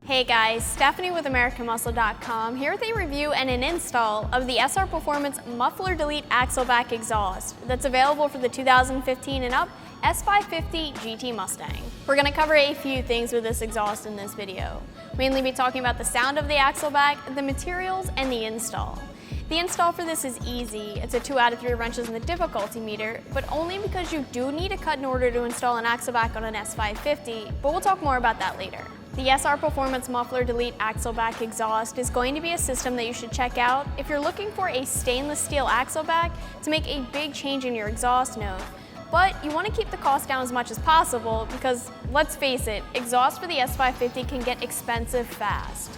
Hey guys, Stephanie with AmericanMuscle.com here with a review and an install of the SR Performance muffler-delete axle-back exhaust that's available for the 2015 and up S550 GT Mustang. We're going to cover a few things with this exhaust in this video. Mainly be talking about the sound of the axle-back, the materials, and the install. The install for this is easy. It's a 2 out of 3 wrenches in the difficulty meter, but only because you do need a cut in order to install an axle-back on an S550, but we'll talk more about that later. The SR Performance muffler-delete axle-back exhaust is going to be a system that you should check out if you're looking for a stainless steel axle-back to make a big change in your exhaust note. But you want to keep the cost down as much as possible because, let's face it, exhaust for the S550 can get expensive fast.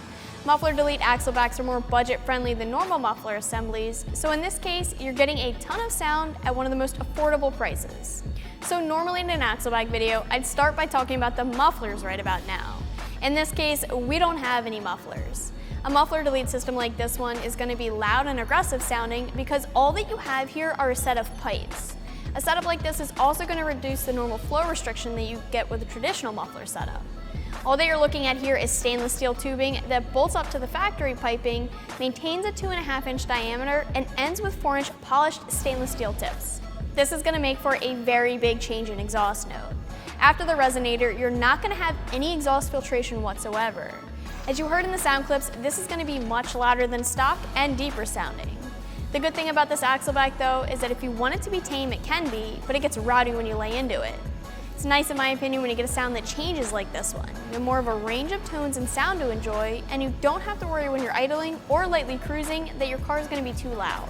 Muffler-delete axle-backs are more budget-friendly than normal muffler assemblies, so in this case, you're getting a ton of sound at one of the most affordable prices. So normally in an axle-back video, I'd start by talking about the mufflers right about now. In this case, we don't have any mufflers. A muffler-delete system like this one is going to be loud and aggressive sounding because all that you have here are a set of pipes. A setup like this is also going to reduce the normal flow restriction that you get with a traditional muffler setup. All that you're looking at here is stainless steel tubing that bolts up to the factory piping, maintains a 2.5-inch diameter, and ends with 4-inch polished stainless steel tips. This is going to make for a very big change in exhaust note. After the resonator, you're not going to have any exhaust filtration whatsoever. As you heard in the sound clips, this is going to be much louder than stock and deeper sounding. The good thing about this axle-back though is that if you want it to be tame, it can be, but it gets rowdy when you lay into it. It's nice in my opinion when you get a sound that changes like this one. You have more of a range of tones and sound to enjoy, and you don't have to worry when you're idling or lightly cruising that your car is going to be too loud.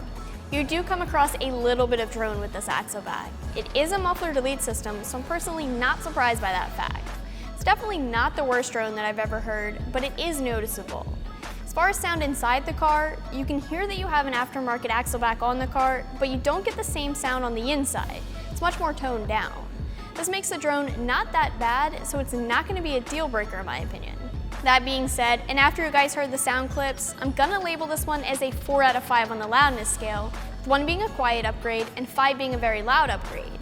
You do come across a little bit of drone with this axle-back. It is a muffler-delete system, so I'm personally not surprised by that fact. It's definitely not the worst drone that I've ever heard, but it is noticeable. As far as sound inside the car, you can hear that you have an aftermarket axle-back on the car, but you don't get the same sound on the inside. It's much more toned down. This makes the drone not that bad, so it's not going to be a deal breaker in my opinion. That being said, and after you guys heard the sound clips, I'm going to label this one as a 4 out of 5 on the loudness scale, with 1 being a quiet upgrade and 5 being a very loud upgrade.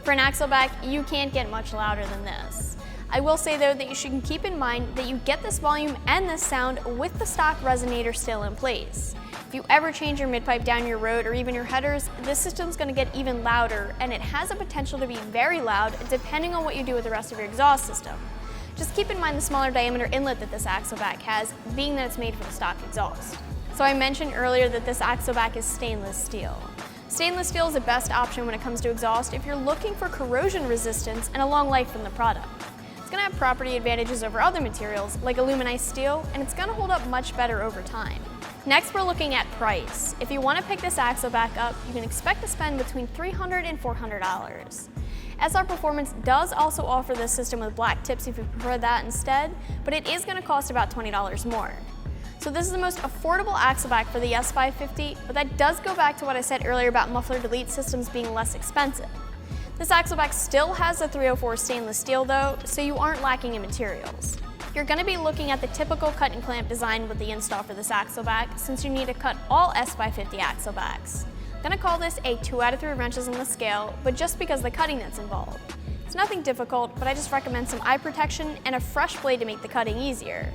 For an axle-back, you can't get much louder than this. I will say though that you should keep in mind that you get this volume and this sound with the stock resonator still in place. If you ever change your mid-pipe down your road or even your headers, this system's going to get even louder, and it has the potential to be very loud depending on what you do with the rest of your exhaust system. Just keep in mind the smaller diameter inlet that this axle-back has, being that it's made for the stock exhaust. So I mentioned earlier that this axle-back is stainless steel. Stainless steel is the best option when it comes to exhaust if you're looking for corrosion resistance and a long life from the product. It's going to have property advantages over other materials like aluminized steel, and it's going to hold up much better over time. Next, we're looking at price. If you want to pick this axle-back up, you can expect to spend between $300 and $400. SR Performance does also offer this system with black tips if you prefer that instead, but it is going to cost about $20 more. So this is the most affordable axle-back for the S550, but that does go back to what I said earlier about muffler-delete systems being less expensive. This axle-back still has the 304 stainless steel though, so you aren't lacking in materials. You're going to be looking at the typical cut and clamp design with the install for this axle-back, since you need to cut all S550 axle-backs. I'm going to call this a 2 out of 3 wrenches on the scale, but just because of the cutting that's involved. It's nothing difficult, but I just recommend some eye protection and a fresh blade to make the cutting easier.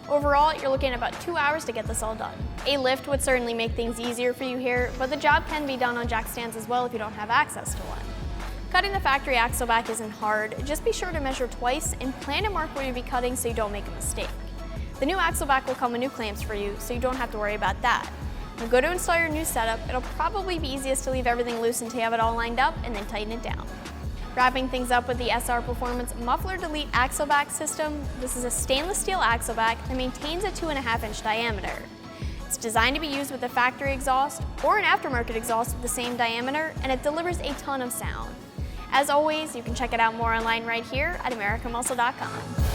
Overall, you're looking at about 2 hours to get this all done. A lift would certainly make things easier for you here, but the job can be done on jack stands as well if you don't have access to one. Cutting the factory axle-back isn't hard, just be sure to measure twice and plan to mark where you'll be cutting so you don't make a mistake. The new axle-back will come with new clamps for you, so you don't have to worry about that. When you go to install your new setup, it'll probably be easiest to leave everything loose until you have it all lined up and then tighten it down. Wrapping things up with the SR Performance muffler-delete axle-back system, this is a stainless steel axle-back that maintains a 2.5-inch diameter. It's designed to be used with a factory exhaust or an aftermarket exhaust with the same diameter, and it delivers a ton of sound. As always, you can check it out more online right here at AmericanMuscle.com.